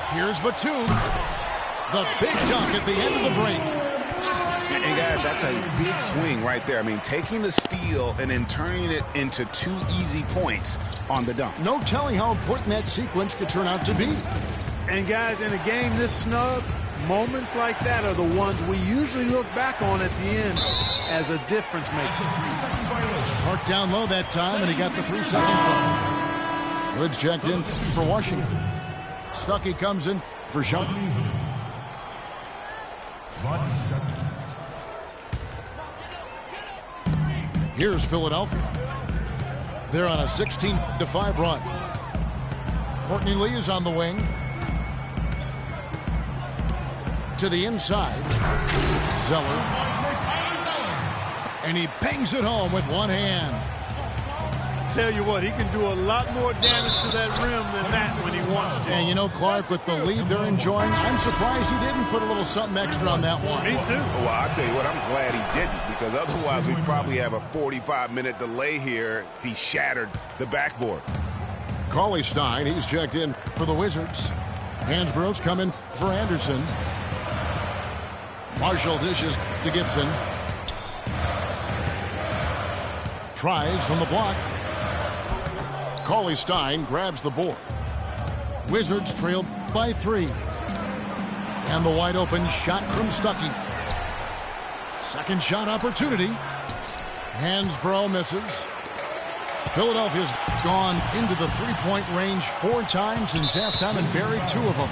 Here's Batum. The big dunk at the end of the break. And guys, that's a big swing right there. I mean, taking the steal and then turning it into 2 easy points on the dunk. No telling how important that sequence could turn out to be. And guys, in a game this snug, moments like that are the ones we usually look back on at the end as a difference maker. Marked down low that time, and he got the 3-second call. Woods checked in for Washington. Stuckey comes in for Shumpert. Here's Philadelphia. They're on a 16-5 run. Courtney Lee is on the wing. To the inside. Zeller. And he bangs it home with one hand. Tell you what, he can do a lot more damage to that rim than that when he wants to. And you know, Clark, with the lead they're enjoying, I'm surprised he didn't put a little something extra on that one. Me too. Well, I'll tell you what, I'm glad he didn't, because otherwise we'd probably have a 45-minute delay here if he shattered the backboard. Cauley Stein, he's checked in for the Wizards. Hansbrough's coming for Anderson. Marshall dishes to Gibson. Tries from the block. Cauley Stein grabs the board. Wizards trailed by 3. And the wide open shot from Stuckey. Second shot opportunity. Hansbrough misses. Philadelphia's gone into the three-point range 4 times since halftime and buried 2 of them.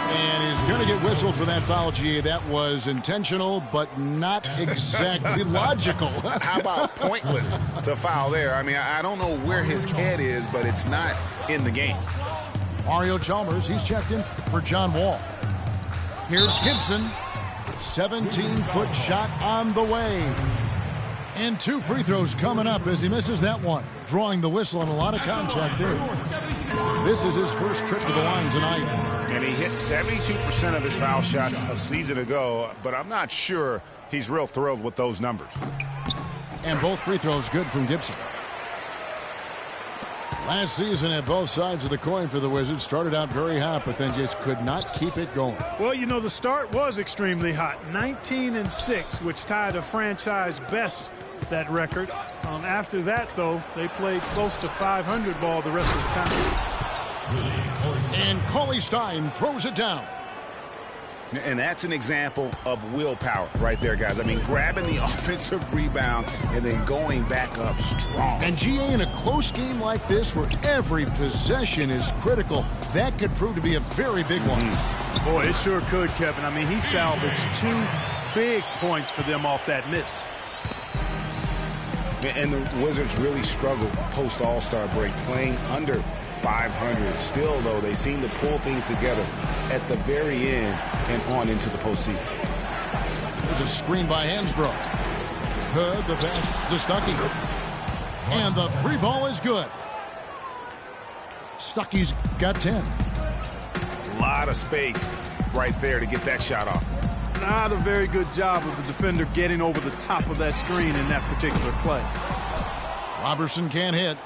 And he's going to get whistled for that foul, G. That was intentional, but not exactly logical. How about pointless to foul there? I mean, I don't know where his head is, but it's not in the game. Mario Chalmers, he's checked in for John Wall. Here's Gibson. 17-foot shot on the way. And 2 free throws coming up as he misses that one. Drawing the whistle and a lot of contact there. This is his first trip to the line tonight. And he hit 72% of his foul shots a season ago, but I'm not sure he's real thrilled with those numbers. And both free throws good from Gibson. Last season at both sides of the coin for the Wizards started out very hot, but then just could not keep it going. Well, you know, the start was extremely hot. 19-6, which tied a franchise best, that record. After that, though, they played close to 500 ball the rest of the time. And Cauley Stein throws it down. And that's an example of willpower right there, guys. I mean, grabbing the offensive rebound and then going back up strong. And GA, in a close game like this where every possession is critical, that could prove to be a very big one. Boy, it sure could, Kevin. I mean, he salvaged 2 big points for them off that miss. And the Wizards really struggled post All-Star break, playing under 500. Still, though, they seem to pull things together at the very end and on into the postseason. There's a screen by Hansbrough. Hood, the pass to Stuckey. And the 3 ball is good. Stuckey's got 10. A lot of space right there to get that shot off. Not a very good job of the defender getting over the top of that screen in that particular play. Robertson can't hit.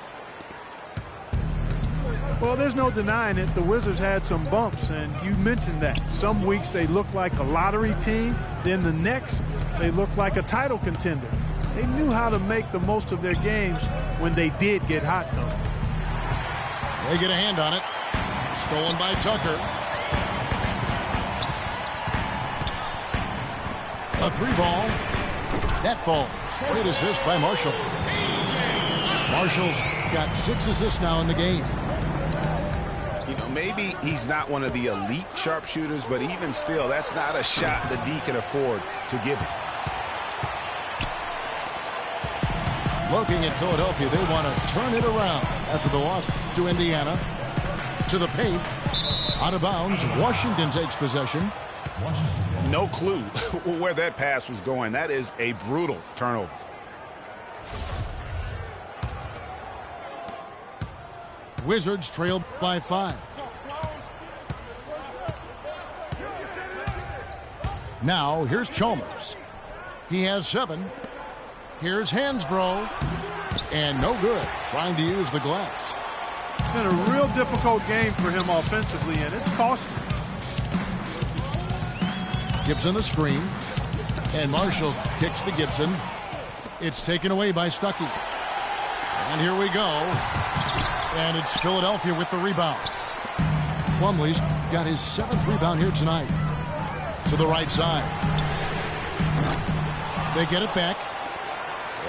Well, there's no denying it. The Wizards had some bumps, and you mentioned that. Some weeks they look like a lottery team. Then the next, they look like a title contender. They knew how to make the most of their games when they did get hot, though. They get a hand on it. Stolen by Tucker. A 3-ball. That falls. Great assist by Marshall. Marshall's got 6 assists now in the game. You know, maybe he's not one of the elite sharpshooters, but even still, that's not a shot the D can afford to give him. Looking at Philadelphia, they want to turn it around after the loss to Indiana. To the paint. Out of bounds. Washington takes possession. No clue where that pass was going. That is a brutal turnover. Wizards trail by 5. Now, here's Chalmers. He has 7. Here's Hansbrough. And no good. Trying to use the glass. It's been a real difficult game for him offensively, and it's costly. Gibson the screen. And Marshall kicks to Gibson. It's taken away by Stuckey. And here we go. And it's Philadelphia with the rebound. Plumlee's got his 7th rebound here tonight. To the right side. They get it back.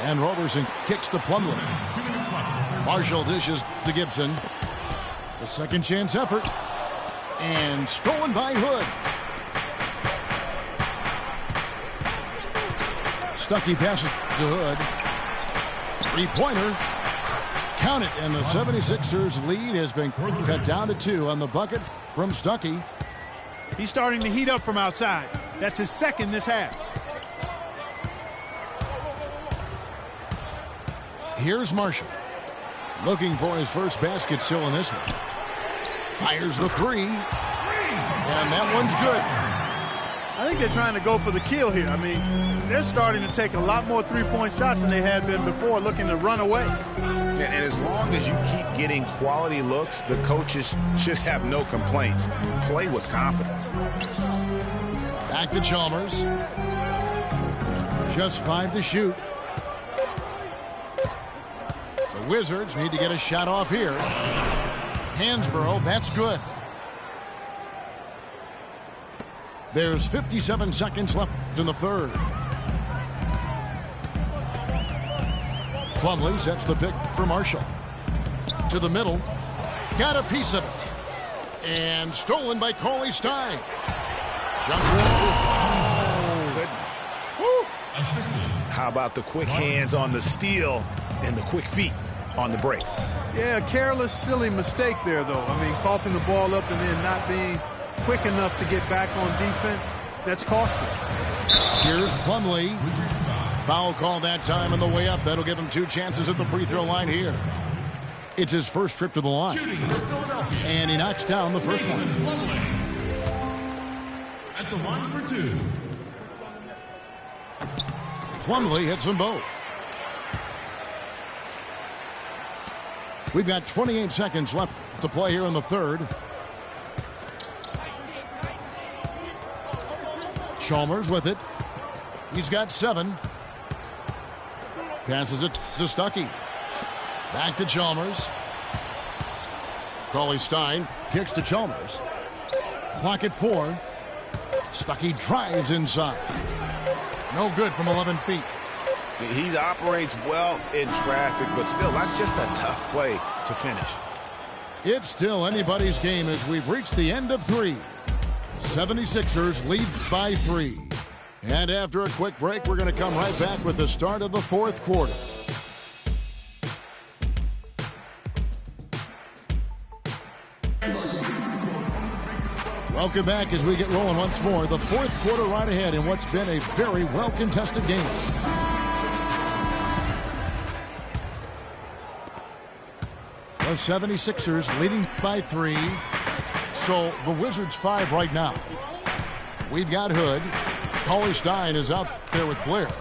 And Roberson kicks to Plumlee. Marshall dishes to Gibson. The second chance effort. And stolen by Hood. Stuckey passes to Hood. 3-pointer. Count it. And the 76ers lead has been cut down to 2 on the bucket from Stuckey. He's starting to heat up from outside. That's his 2nd this half. Here's Marshall. Looking for his first basket still in this one. Fires the 3. And that one's good. I think they're trying to go for the kill here. I mean, they're starting to take a lot more three-point shots than they had been before, looking to run away. And as long as you keep getting quality looks, the coaches should have no complaints. Play with confidence. Back to Chalmers. Just 5 to shoot. The Wizards need to get a shot off here. Hansbrough, that's good. There's 57 seconds left in the third. Plumlee sets the pick for Marshall. To the middle. Got a piece of it. And stolen by Cauley-Stein. Jump ball. Oh, goodness. Woo. How about the quick hands on the steal and the quick feet on the break? Yeah, a careless, silly mistake there, though. I mean, coughing the ball up and then not being quick enough to get back on defense. That's costly. Here's Plumlee. Foul call that time on the way up. That'll give him 2 chances at the free throw line here. It's his first trip to the line. And he knocks down the first one. At the line for 2. Plumlee hits them both. We've got 28 seconds left to play here in the third. Chalmers with it. He's got 7. Passes it to Stuckey. Back to Chalmers. Cauley-Stein kicks to Chalmers. Clock at 4. Stuckey drives inside. No good from 11 feet. He operates well in traffic, but still, that's just a tough play to finish. It's still anybody's game as we've reached the end of 3. 76ers lead by 3. And after a quick break, we're going to come right back with the start of the fourth quarter. Welcome back as we get rolling once more. The fourth quarter right ahead in what's been a very well-contested game. The 76ers leading by 3. So the Wizards 5 right now. We've got Hood. Cauley Stein is out there with Blair.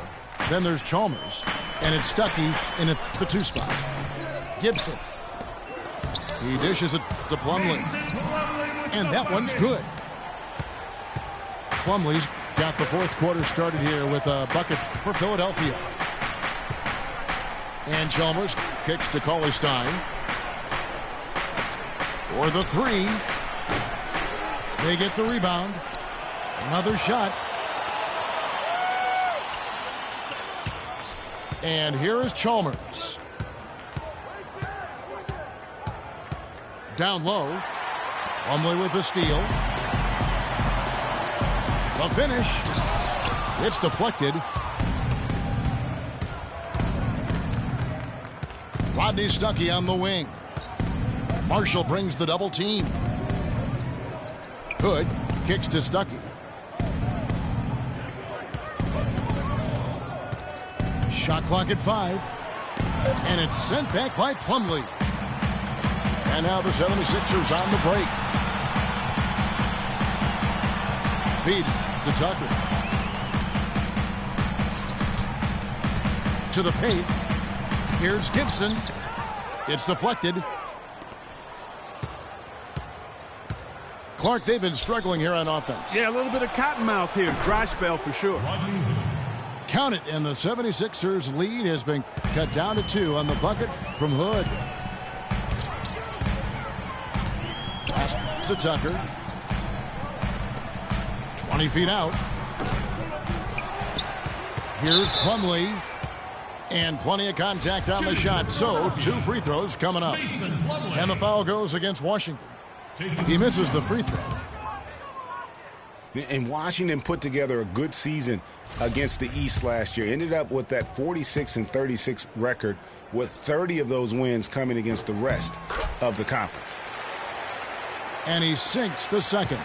Then there's Chalmers. And it's Stuckey in the 2 spot. Gibson. He dishes it to Plumlee. And that one's good. Plumlee's got the 4th quarter started here with a bucket for Philadelphia. And Chalmers kicks to Cauley Stein. For the 3. They get the rebound. Another shot. And here is Chalmers. Down low. Plumlee with the steal. The finish. It's deflected. Rodney Stuckey on the wing. Marshall brings the double team. Hood kicks to Stuckey. Shot clock at 5. And it's sent back by Plumlee. And now the 76ers on the break. Feeds to Tucker. To the paint. Here's Gibson. It's deflected. Clark, they've been struggling here on offense. Yeah, a little bit of cottonmouth here. Dry spell for sure. Count it, and the 76ers lead has been cut down to 2 on the bucket from Hood. Pass to Tucker. 20 feet out. Here's Plumlee. And plenty of contact on the shot. So 2 free throws coming up. And the foul goes against Washington. He misses the free throw. And Washington put together a good season against the East last year. Ended up with that 46-36 record, with 30 of those wins coming against the rest of the conference. And he sinks the second.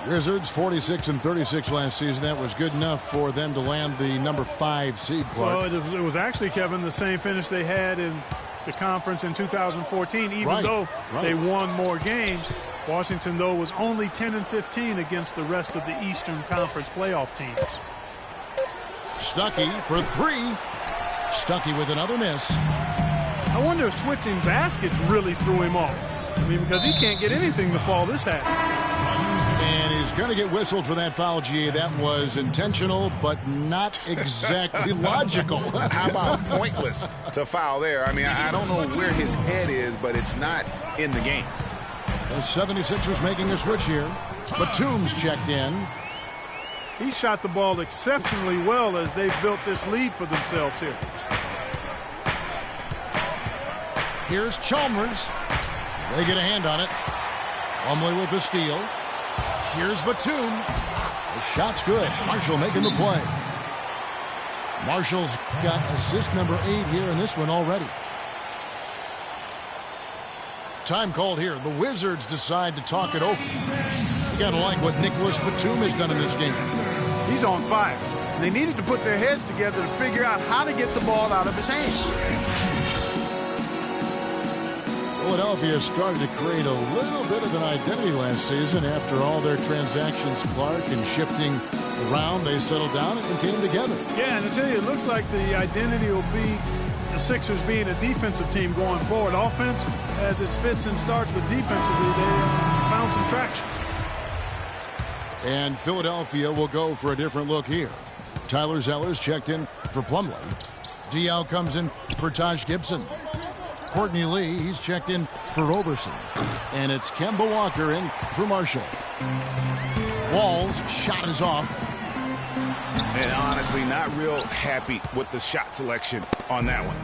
Wizards 46-36 last season. That was good enough for them to land the number 5 seed, Clark. Well, it was actually, Kevin, the same finish they had in the conference in 2014, even though they won more games. Washington, though, was only 10-15 against the rest of the Eastern Conference playoff teams. Stuckey for 3. Stuckey with another miss. I wonder if switching baskets really threw him off. I mean, because he can't get anything to fall this half. And he's going to get whistled for that foul, G. That was intentional, but not exactly logical. How about pointless to foul there? I mean, I don't know where his head is, but it's not in the game. The 76ers making a switch here. Batum's checked in. He shot the ball exceptionally well as they've built this lead for themselves here. Here's Chalmers. They get a hand on it. Plumlee with the steal. Here's Batum. The shot's good. Marshall making the play. Marshall's got assist number 8 here in this one already. Time called here. The Wizards decide to talk it over. You gotta like what Nicholas Batum has done in this game. He's on fire. They needed to put their heads together to figure out how to get the ball out of his hands. Philadelphia started to create a little bit of an identity last season after all their transactions, Clark, and shifting around. They settled down and came together. Yeah, and I tell you, it looks like the identity will be the Sixers being a defensive team going forward. Offense, as it fits and starts, but defensively, they found some traction. And Philadelphia will go for a different look here. Tyler Zeller's checked in for Plumlee. Diaw comes in for Taj Gibson. Courtney Lee, he's checked in for Roberson. And it's Kemba Walker in for Marshall. Wall's shot is off. And honestly, not real happy with the shot selection on that one.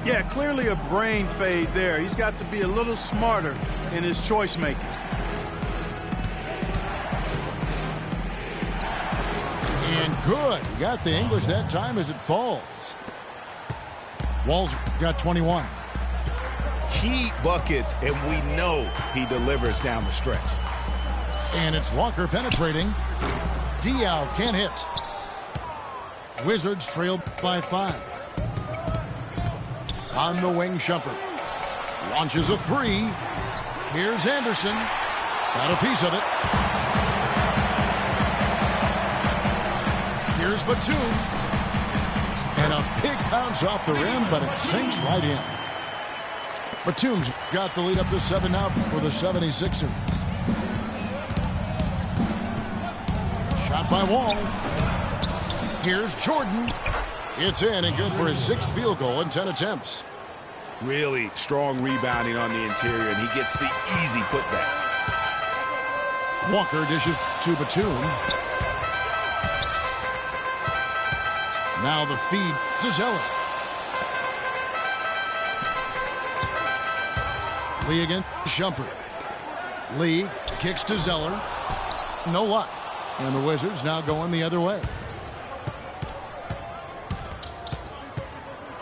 Yeah, clearly a brain fade there. He's got to be a little smarter in his choice making. And good. He got the English that time as it falls. Wall's got 21. Key buckets, and we know he delivers down the stretch. And it's Walker penetrating. Diaw can't hit. Wizards trailed by 5. On the wing, Shumpert launches a 3. Here's Anderson. Got a piece of it. Here's Batum. And a big bounce off the rim, but it sinks right in. Batum's got the lead up to 7 now for the 76ers. Shot by Wall. Here's Jordan. It's in and good for his 6th field goal in 10 attempts. Really strong rebounding on the interior, and he gets the easy putback. Walker dishes to Batum. Now the feed to Zeller. Lee against Shumpert. Lee kicks to Zeller. No luck. And the Wizards now going the other way.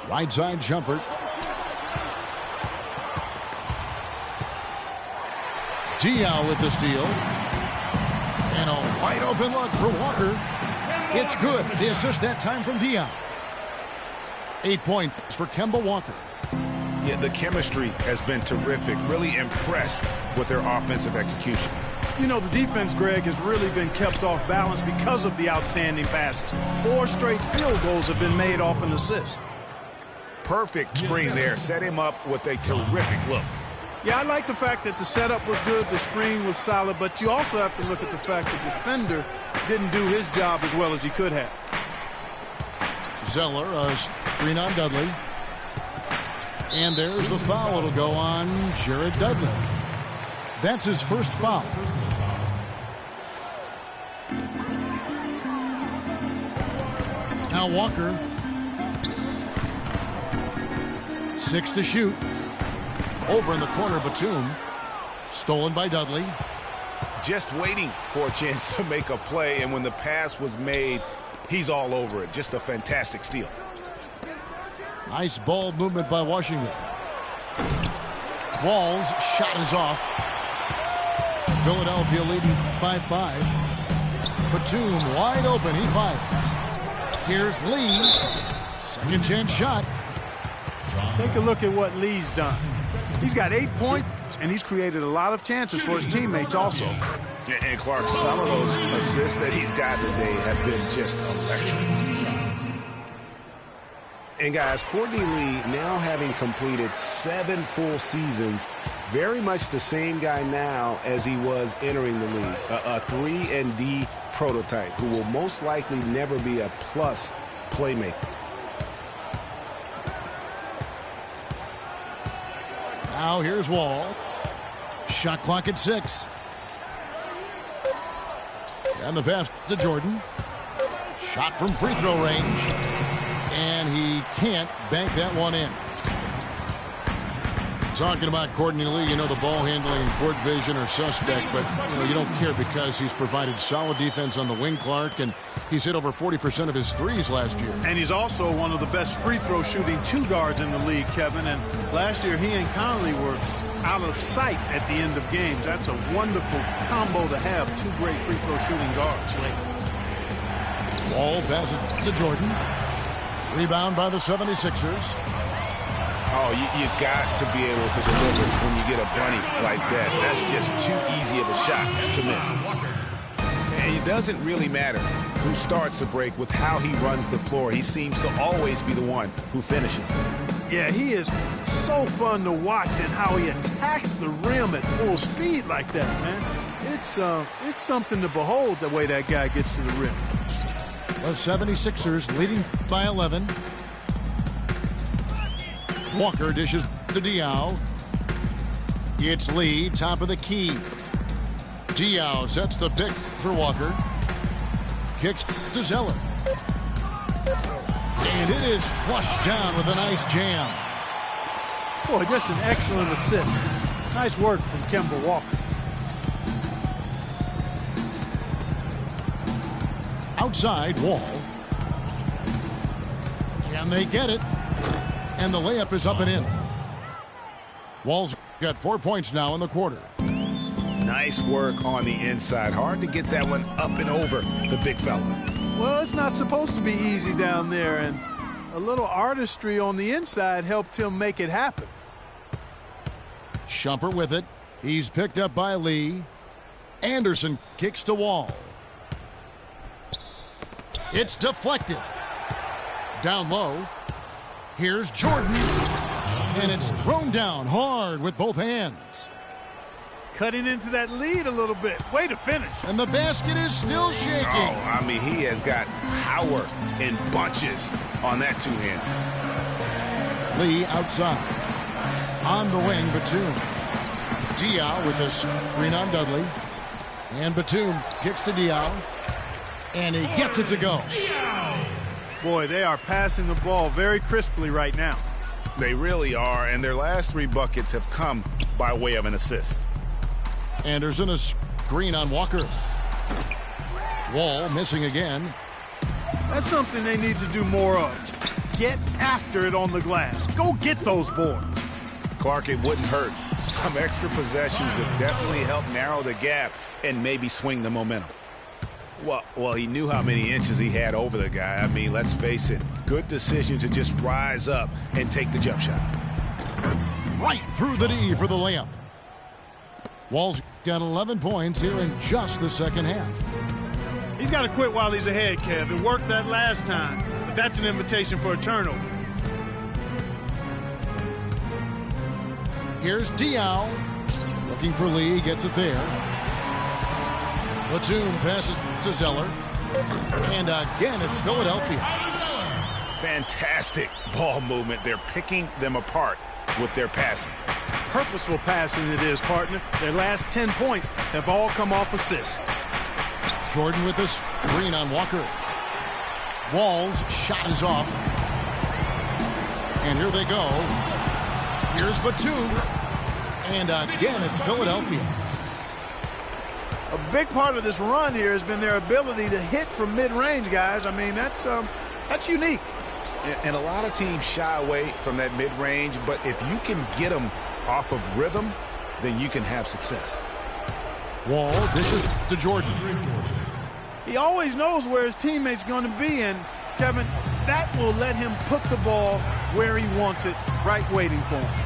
Right side Shumpert. Diaw with the steal. And a wide open look for Walker. It's good. The assist that time from Diaw. 8 points for Kemba Walker. Yeah, the chemistry has been terrific. Really impressed with their offensive execution. You know, the defense, Greg, has really been kept off balance because of the outstanding passes. 4 straight field goals have been made off an assist. Perfect screen there. Set him up with a terrific look. Yeah, I like the fact that the setup was good, the screen was solid, but you also have to look at the fact that the defender didn't do his job as well as he could have. Zeller, a screen on Dudley. And there's the foul. It'll go on Jared Dudley. That's his first foul. Now Walker. 6 to shoot. Over in the corner, Batum. Stolen by Dudley. Just waiting for a chance to make a play, and when the pass was made, he's all over it. Just a fantastic steal. Nice ball movement by Washington. Wall's shot is off. Philadelphia leading by 5. Batum wide open. He fires. Here's Lee. Second chance shot. Take a look at what Lee's done. He's got 8 points, and he's created a lot of chances for his teammates also. And Clark, some of those assists that he's got today have been just electric. And guys, Courtney Lee, now having completed 7 full seasons, very much the same guy now as he was entering the league. A 3-and-D prototype who will most likely never be a plus playmaker. Now here's Wall. Shot clock at 6. And the pass to Jordan. Shot from free throw range. And he can't bank that one in. Talking about Courtney Lee, you know the ball handling and court vision are suspect, but you don't care because he's provided solid defense on the wing, Clark, and he's hit over 40% of his threes last year. And he's also one of the best free throw shooting 2 guards in the league, Kevin. And last year he and Conley were out of sight at the end of games. That's a wonderful combo to have, 2 great free throw shooting guards. Wall passes to Jordan. Rebound by the 76ers. Oh, you've got to be able to deliver when you get a bunny like that. That's just too easy of a shot to miss. And it doesn't really matter who starts the break with how he runs the floor. He seems to always be the one who finishes. Yeah, he is so fun to watch and how he attacks the rim at full speed like that, man. It's something to behold the way that guy gets to the rim. The 76ers leading by 11. Walker dishes to Diaw. It's Lee, top of the key. Diaw sets the pick for Walker. Kicks to Zeller. And it is flushed down with a nice jam. Boy, just an excellent assist. Nice work from Kemba Walker. Outside, Wall. Can they get it? And the layup is up and in. Wall's got 4 points now in the quarter. Nice work on the inside. Hard to get that one up and over the big fella. Well, it's not supposed to be easy down there, and a little artistry on the inside helped him make it happen. Shumpert with it. He's picked up by Lee. Anderson kicks to Wall. It's deflected. Down low. Here's Jordan. And it's thrown down hard with both hands. Cutting into that lead a little bit. Way to finish. And the basket is still shaking. Oh, I mean, he has got power in bunches on that two-hand. Lee outside. On the wing, Batum. Diaw with the screen on Dudley. And Batum kicks to Diaw. And he gets it to go. Boy, they are passing the ball very crisply right now. They really are, and their last 3 buckets have come by way of an assist. Anderson a screen on Walker. Wall missing again. That's something they need to do more of. Get after it on the glass. Go get those boards. Clark, it wouldn't hurt. Some extra possessions would definitely help narrow the gap and maybe swing the momentum. Well, he knew how many inches he had over the guy. I mean, let's face it, good decision to just rise up and take the jump shot. Right through the D for the layup. Wall's got 11 points here in just the second half. He's got to quit while he's ahead, Kev. It worked that last time, but that's an invitation for a turnover. Here's Diaw. Looking for Lee, gets it there. Batum passes to Zeller. And again, it's Philadelphia. Fantastic ball movement. They're picking them apart with their passing. Purposeful passing it is, partner. Their last 10 points have all come off assists. Jordan with the screen on Walker. Wall's shot is off. And here they go. Here's Batum. And again, it's Philadelphia. A big part of this run here has been their ability to hit from mid-range, guys. I mean, that's unique. And a lot of teams shy away from that mid-range, but if you can get them off of rhythm, then you can have success. Wall dishes to Jordan. He always knows where his teammate's going to be, and, Kevin, that will let him put the ball where he wants it, right waiting for him.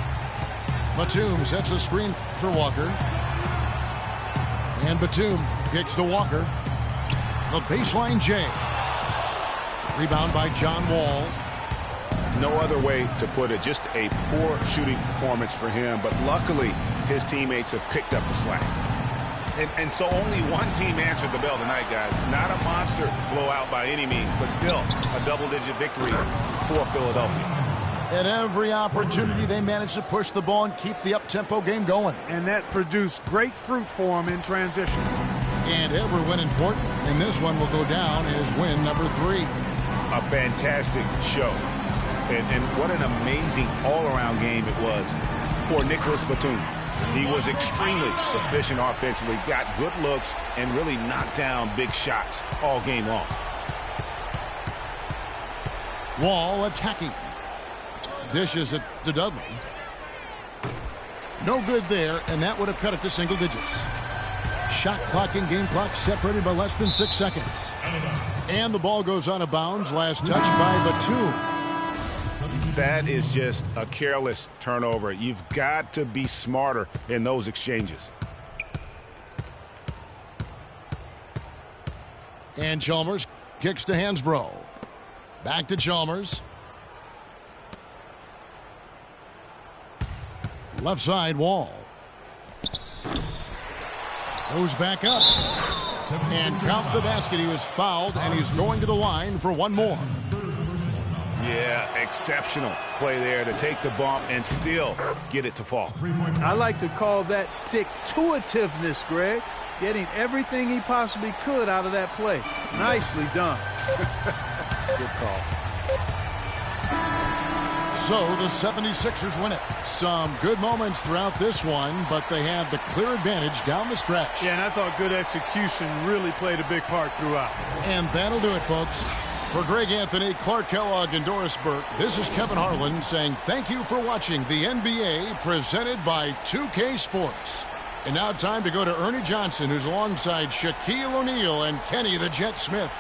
Batum sets a screen for Walker. And Batum kicks to Walker. The baseline J. Rebound by John Wall. No other way to put it. Just a poor shooting performance for him. But luckily, his teammates have picked up the slack. And so only one team answered the bell tonight, guys. Not a monster blowout by any means, but still a double-digit victory for Philadelphia. At every opportunity, they managed to push the ball and keep the up-tempo game going. And that produced great fruit for them in transition. And every win important. And this one will go down as win number 3. A fantastic show. And what an amazing all-around game it was for Nicholas Batum. He was extremely efficient offensively, got good looks, and really knocked down big shots all game long. Wall attacking. Dishes it to Dudley. No good there, and that would have cut it to single digits. Shot clock and game clock separated by less than 6 seconds. And the ball goes out of bounds. Last touch by Batum. That is just a careless turnover. You've got to be smarter in those exchanges. And Chalmers kicks to Hansbrough. Back to Chalmers. Left side, Wall. Goes back up. And count the basket. He was fouled, and he's going to the line for one more. Yeah, exceptional play there to take the bump and still get it to fall. I like to call that stick-to-itiveness, Greg. Getting everything he possibly could out of that play. Nicely done. Good call. So the 76ers win it. Some good moments throughout this one, but they had the clear advantage down the stretch. Yeah, and I thought good execution really played a big part throughout. And that'll do it, folks. For Greg Anthony, Clark Kellogg, and Doris Burke, this is Kevin Harlan saying thank you for watching the NBA presented by 2K Sports. And now time to go to Ernie Johnson, who's alongside Shaquille O'Neal and Kenny the Jet Smith.